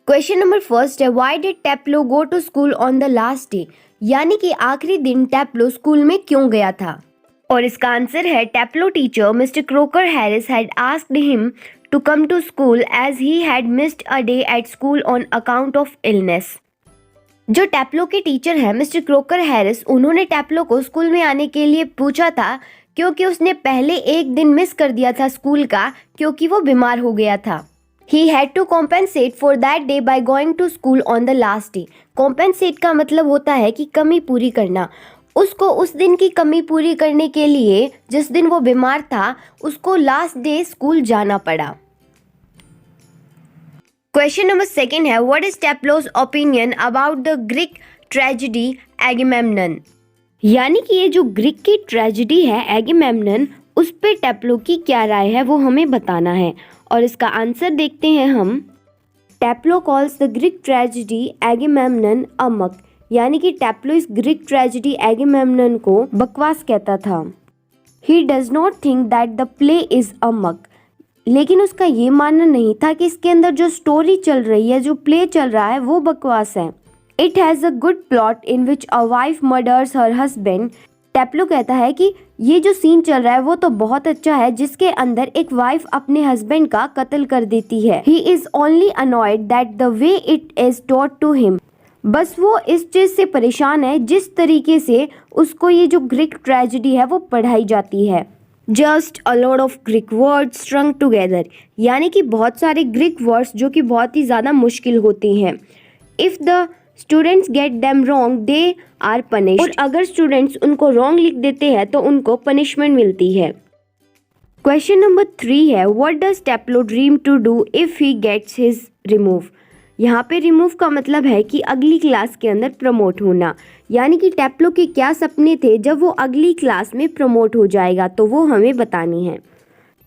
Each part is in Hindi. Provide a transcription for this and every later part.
क्वेश्चन नंबर फर्स्ट है, why did Taplow go to school on the last day, यानी कि आखिरी दिन टेप्लो स्कूल में क्यों गया था। और इसका आंसर है, Taplow teacher mister Crocker Harris had asked him to come to school as he had missed a day at school on account of illness. जो टेप्लो के टीचर है मिस्टर क्रोकर हैरिस, उन्होंने टेप्लो को स्कूल में आने के लिए पूछा था क्योंकि उसने पहले एक दिन मिस कर दिया था स्कूल का क्योंकि वो बीमार हो गया था। He had to compensate for that day by going to school on the last day. Compensate का मतलब होता है कि कमी पूरी करना। उसको उस दिन की कमी पूरी करने के लिए जिस दिन वो बीमार था उसको लास्ट डे स्कूल जाना पड़ा। क्वेश्चन नंबर सेकेंड है, what is Taplow's opinion about the Greek tragedy Agamemnon, यानी कि ये जो ग्रीक की ट्रेजेडी है एगेमेम्नन, उस पे टेप्लो की क्या राय है वो हमें बताना है। और इसका आंसर देखते हैं हम। टेप्लो कॉल्स द ग्रीक ट्रेजेडी एगेमेम्नन अमक, यानी कि टेप्लो इस ग्रीक ट्रेजेडी एगेमेम्नन को बकवास कहता था। He does not think that the play is amuck, लेकिन उसका ये मानना नहीं था कि इसके अंदर जो स्टोरी चल रही है, जो प्ले चल रहा है, वो बकवास है। It has a good plot in which a wife murders her husband. Taplow कहता है कि ये जो सीन चल रहा है वो तो बहुत अच्छा है, जिसके अंदर एक वाइफ अपने हस्बैंड का कत्ल कर देती है। He is only annoyed that the way it is taught to him, बस वो इस चीज से परेशान है जिस तरीके से उसको ये जो ग्रीक ट्रेजेडी है वो पढ़ाई जाती है। Just a lot of Greek words स्ट्रंग together, यानी कि बहुत सारे ग्रीक वर्ड्स जो कि बहुत ही ज़्यादा मुश्किल होते हैं। If the students get them wrong they are punished, और अगर स्टूडेंट्स उनको रॉन्ग लिख देते हैं तो उनको पनिशमेंट मिलती है। क्वेश्चन नंबर 3 है, what does Taplow dream to do if he gets his remove. यहाँ पे रिमूव का मतलब है कि अगली क्लास के अंदर प्रमोट होना, यानी कि टेप्लो के क्या सपने थे जब वो अगली क्लास में प्रमोट हो जाएगा, तो वो हमें बतानी है।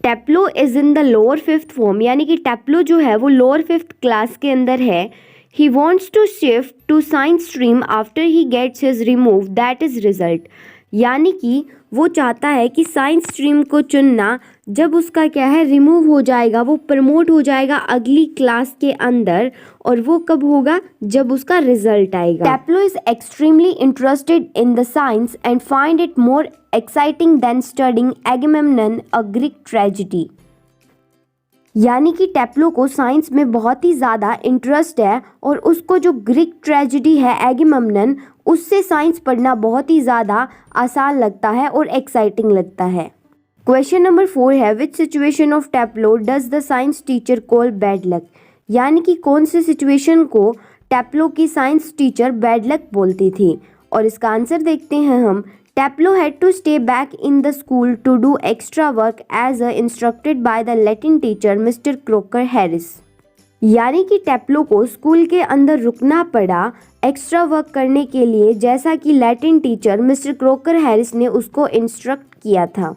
Taplow is in the lower 5th form, यानी कि टेप्लो जो है वो लोअर 5th क्लास के अंदर है। He wants to shift to science stream after he gets his remove, that is result, यानी कि वो चाहता है कि साइंस स्ट्रीम को चुनना जब उसका क्या है रिमूव हो जाएगा, वो प्रमोट हो जाएगा अगली क्लास के अंदर, और वो कब होगा जब उसका रिजल्ट आएगा। Taplow is extremely interested in the science and find it more exciting than studying Agamemnon a Greek tragedy, यानी कि टेप्लो को साइंस में बहुत ही ज़्यादा इंटरेस्ट है और उसको जो ग्रीक ट्रेजेडी है एगेमेम्नन, उससे साइंस पढ़ना बहुत ही ज़्यादा आसान लगता है और एक्साइटिंग लगता है। क्वेश्चन नंबर 4 है, which situation of Taplow does the science teacher call bad luck, यानी कि कौन से सिचुएशन को टेप्लो की साइंस टीचर बैड लक बोलती थी। और इसका आंसर देखते हैं हम। टेप्लो had to stay back in the school to do extra work as instructed by the Latin teacher Mr. Croker Harris, यानी कि टेप्लो को स्कूल के अंदर रुकना पड़ा एक्स्ट्रा वर्क करने के लिए, जैसा कि Latin teacher mister Crocker Harris ने उसको इंस्ट्रक्ट किया था।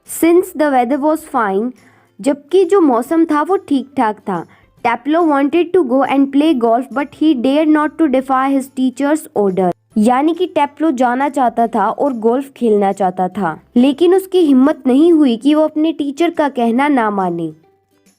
Since the weather was fine, जबकि जो मौसम था वो ठीक ठाक था, टेप्लो wanted to go and play golf but he dared not to defy his teacher's order, यानी कि टेप्लो जाना चाहता था और गोल्फ खेलना चाहता था, लेकिन उसकी हिम्मत नहीं हुई कि वो अपने टीचर का कहना ना माने।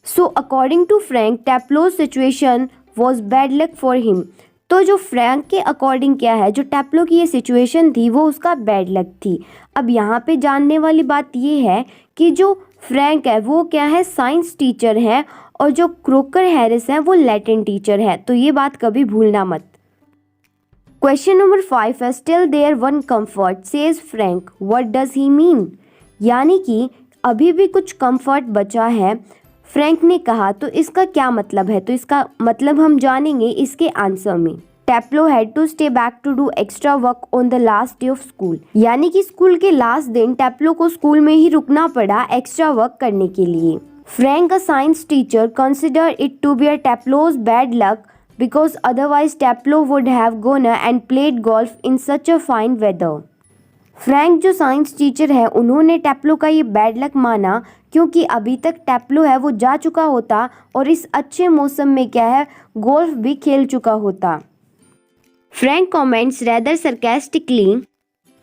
So according to Frank, Taplow situation was bad luck for him. तो जो फ्रैंक के अकॉर्डिंग क्या है, जो टेप्लो की ये सिचुएशन थी वो उसका बैड लक थी। अब यहाँ पे जानने वाली बात ये है कि जो फ्रैंक है वो क्या है, साइंस टीचर है, और जो क्रोकर हैरिस है वो लैटिन टीचर है, तो ये बात कभी भूलना मत। क्वेश्चन नंबर 5 है, still there one comfort says Frank, what does he mean, यानी कि अभी भी कुछ कंफर्ट बचा है, फ्रैंक ने कहा, तो इसका क्या मतलब है। तो इसका मतलब हम जानेंगे इसके आंसर में। Taplow had to stay back to do extra work on the last day of school, यानी कि स्कूल के लास्ट दिन टेप्लो को स्कूल में ही रुकना पड़ा एक्स्ट्रा वर्क करने के लिए। Frank, a science teacher, consider it to be a Taplow's bad luck because otherwise Taplow would have gone and played golf in such a fine weather. Frank जो साइंस टीचर है उन्होंने टेप्लो का ये बैड लक माना, क्योंकि अभी तक टेप्लो है वो जा चुका होता और इस अच्छे मौसम में क्या है गोल्फ भी खेल चुका होता। फ्रैंक कमेंट्स रेदर सरकास्टिकली,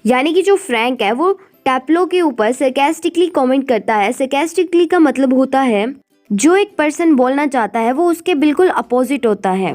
यानी कि जो फ्रैंक है वो टेप्लो के ऊपर सरकास्टिकली कमेंट करता है। सरकास्टिकली का मतलब होता है जो एक पर्सन बोलना चाहता है वो उसके बिल्कुल अपोजिट होता है।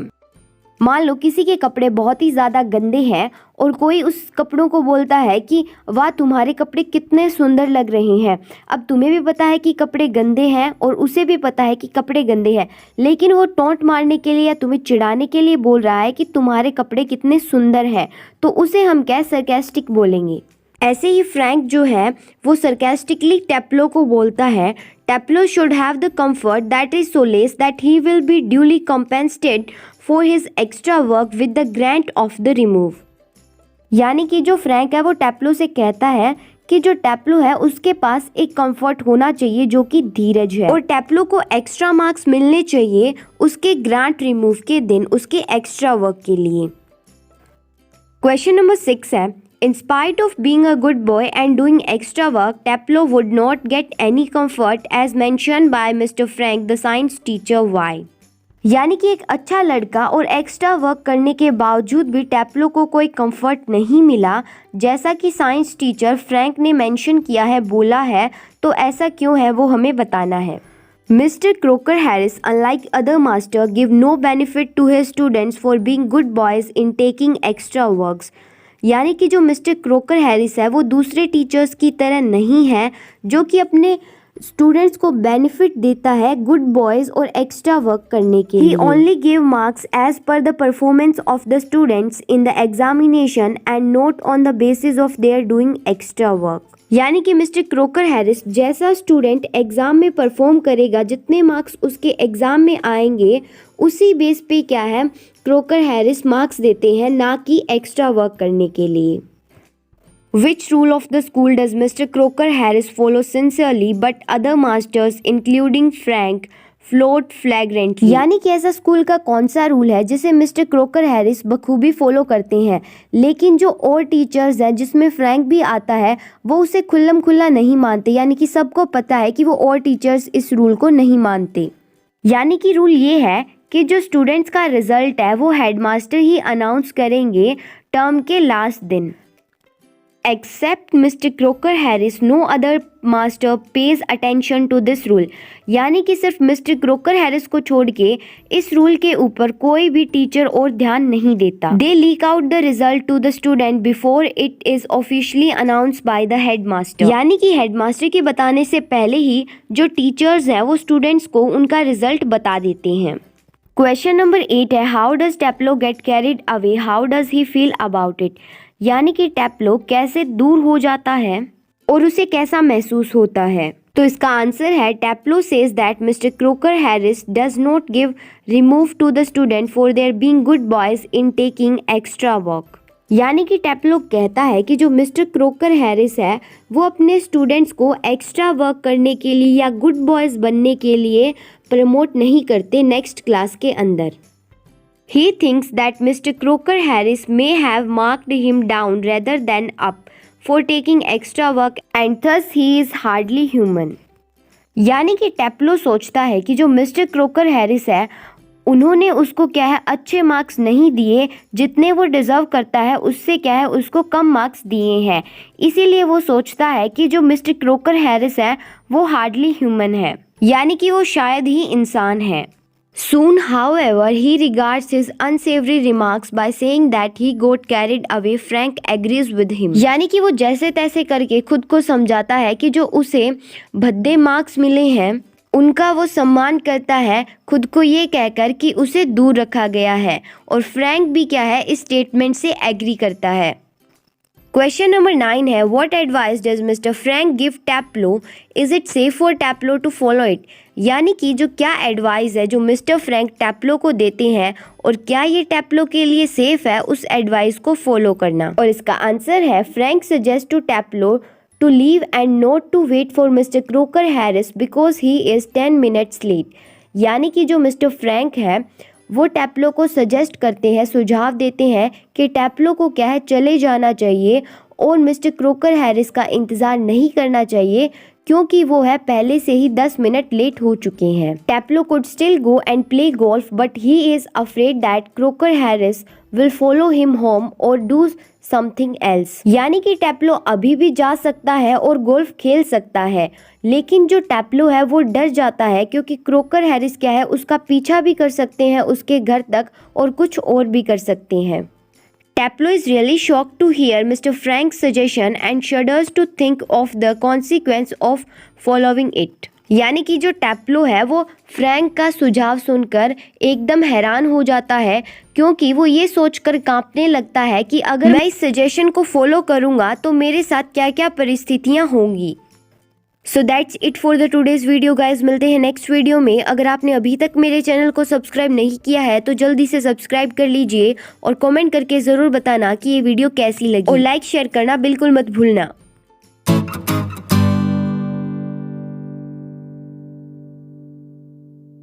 मान लो किसी के कपड़े बहुत ही ज़्यादा गंदे हैं और कोई उस कपड़ों को बोलता है कि वाह तुम्हारे कपड़े कितने सुंदर लग रहे हैं। अब तुम्हें भी पता है कि कपड़े गंदे हैं और उसे भी पता है कि कपड़े गंदे हैं, लेकिन वो टोंट मारने के लिए या तुम्हें चिढ़ाने के लिए बोल रहा है कि तुम्हारे कपड़े कितने सुंदर हैं, तो उसे हम क्या सरकास्टिक बोलेंगे। ऐसे ही फ्रैंक जो है वो सरकास्टिकली टेप्लो को बोलता है, Taplow should have the comfort that is so less that he will be duly compensated for his extra work with the grant of the remove. यानी कि जो फ्रैंक है वो टेप्लो से कहता है कि जो टेप्लो है उसके पास एक कंफर्ट होना चाहिए जो कि धीरज है, और टेप्लो को एक्स्ट्रा मार्क्स मिलने चाहिए उसके ग्रांट रिमूव के दिन उसके एक्स्ट्रा वर्क के लिए। क्वेश्चन नंबर 6 है, In spite of being a good boy and doing extra work, Teplo would not get any comfort as mentioned by Mr. Frank, the science teacher. Why? यानी कि एक अच्छा लड़का और एक्स्ट्रा वर्क करने के बावजूद भी टेप्लो को कोई कंफर्ट नहीं मिला, जैसा कि साइंस टीचर फ्रैंक ने मेंशन किया है, बोला है, तो ऐसा क्यों है वो हमें बताना है। Mr. Crocker Harris, unlike other master, give no benefit to his students for being good boys in taking extra works. यानी कि जो मिस्टर क्रोकर हैरिस है वो दूसरे टीचर्स की तरह नहीं है जो कि अपने स्टूडेंट्स को बेनिफिट देता है गुड बॉयज़ और एक्स्ट्रा वर्क करने के लिए। He only gave marks as per the performance of the students in the examination and not on the basis of their doing extra work. यानी कि मिस्टर क्रोकर हैरिस जैसा स्टूडेंट एग्ज़ाम में परफॉर्म करेगा, जितने मार्क्स उसके एग्ज़ाम में आएंगे उसी बेस पे क्या है क्रोकर हैरिस मार्क्स देते हैं, ना कि एक्स्ट्रा वर्क करने के लिए। Which rule of the school does Mr. Crocker Harris follow sincerely but other masters including Frank float flagrantly? यानी कि ऐसा स्कूल का कौन सा रूल है जिसे मिस्टर क्रोकर हैरिस बखूबी फॉलो करते हैं, लेकिन जो और टीचर्स हैं जिसमें फ्रैंक भी आता है वो उसे खुल्लम खुल्ला नहीं मानते। यानी कि सबको पता है कि वो और टीचर्स इस रूल को नहीं मानते। यानी कि रूल ये है कि जो स्टूडेंट्स का रिजल्ट है वो हेडमास्टर ही अनाउंस करेंगे टर्म के लास्ट दिन। Except mister Crocker Harris no other master pays attention to this rule. यानी कि सिर्फ मिस्टर क्रोकर हैरिस को छोड़ के इस रूल के ऊपर कोई भी टीचर और ध्यान नहीं देता। They leak out the result to the student before it is officially announced by the headmaster. यानी कि हेडमास्टर के बताने से पहले ही जो टीचर्स हैं वो स्टूडेंट्स को उनका रिजल्ट बता देते हैं। क्वेश्चन नंबर 8 है, how does Taplow get carried away, how does he feel about it? यानी कि टेप्लो कैसे दूर हो जाता है और उसे कैसा महसूस होता है? तो इसका आंसर है, Taplow says that mister Crocker Harris does not give remove to the student for their being good boys in taking extra work. यानी कि टेप्लो कहता है कि जो मिस्टर क्रोकर हैरिस है वो अपने स्टूडेंट्स को एक्स्ट्रा वर्क करने के लिए या गुड बॉयज बनने के लिए प्रमोट नहीं करते नेक्स्ट क्लास के अंदर। He thinks that Mr. Crocker Harris may have marked him down rather than up for taking extra work and thus he is hardly human. यानी कि टेप्लो सोचता है कि जो मिस्टर क्रोकर हैरिस है उन्होंने उसको क्या है अच्छे मार्क्स नहीं दिए, जितने वो डिज़र्व करता है उससे क्या है उसको कम मार्क्स दिए हैं, इसीलिए वो सोचता है कि जो मिस्टर क्रोकर हैरिस है वो हार्डली ह्यूमन है, यानी कि वो शायद ही इंसान है। Soon, however, he regards his unsavory remarks by saying that he got carried away. Frank agrees with him. यानी कि वो जैसे तैसे करके खुद को समझाता है कि जो उसे भद्दे मार्क्स मिले हैं उनका वो सम्मान करता है, खुद को ये कहकर कि उसे दूर रखा गया है, और फ्रैंक भी क्या है इस स्टेटमेंट से एग्री करता है। क्वेश्चन नंबर 9 है, what advice does mister Frank give Taplow, is it safe for Taplow to follow it? यानी कि जो क्या एडवाइस है जो मिस्टर फ्रैंक टेप्लो को देते हैं और क्या ये टेप्लो के लिए सेफ है उस एडवाइस को फॉलो करना? और इसका आंसर है, Frank suggest to Taplow to leave and not to wait for mister Crocker Harris because he is 10 minutes late. यानी कि जो मिस्टर फ्रैंक है वो टेप्लो को सजेस्ट करते हैं, सुझाव देते हैं कि टेप्लो को क्या है चले जाना चाहिए और मिस्टर क्रोकर हैरिस का इंतज़ार नहीं करना चाहिए क्योंकि वो है पहले से ही 10 मिनट लेट हो चुके हैं। Taplow could still go and play golf but he is afraid that Crocker Harris will follow him home or do something else. यानी कि टैप्लो अभी भी जा सकता है और गोल्फ खेल सकता है, लेकिन जो टैप्लो है वो डर जाता है क्योंकि क्रोकर हैरिस क्या है, उसका पीछा भी कर सकते हैं उसके घर तक और कुछ और भी कर सकते हैं। टैप्लो is really shocked to hear Mr. Frank's suggestion and shudders to think of the consequence of following it। यानी कि जो टैप्लो है वो फ्रैंक का सुझाव सुनकर एकदम हैरान हो जाता है क्योंकि वो ये सोचकर कांपने लगता है कि अगर मैं इस सजेशन को फॉलो करूँगा तो मेरे साथ क्या क्या परिस्थितियाँ होंगी। So that's it for the today's video guys, मिलते हैं नेक्स्ट वीडियो में। अगर आपने अभी तक मेरे चैनल को सब्सक्राइब नहीं किया है तो जल्दी से सब्सक्राइब कर लीजिए और कमेंट करके ज़रूर बताना कि ये वीडियो कैसी लगी और लाइक शेयर करना बिल्कुल मत भूलना।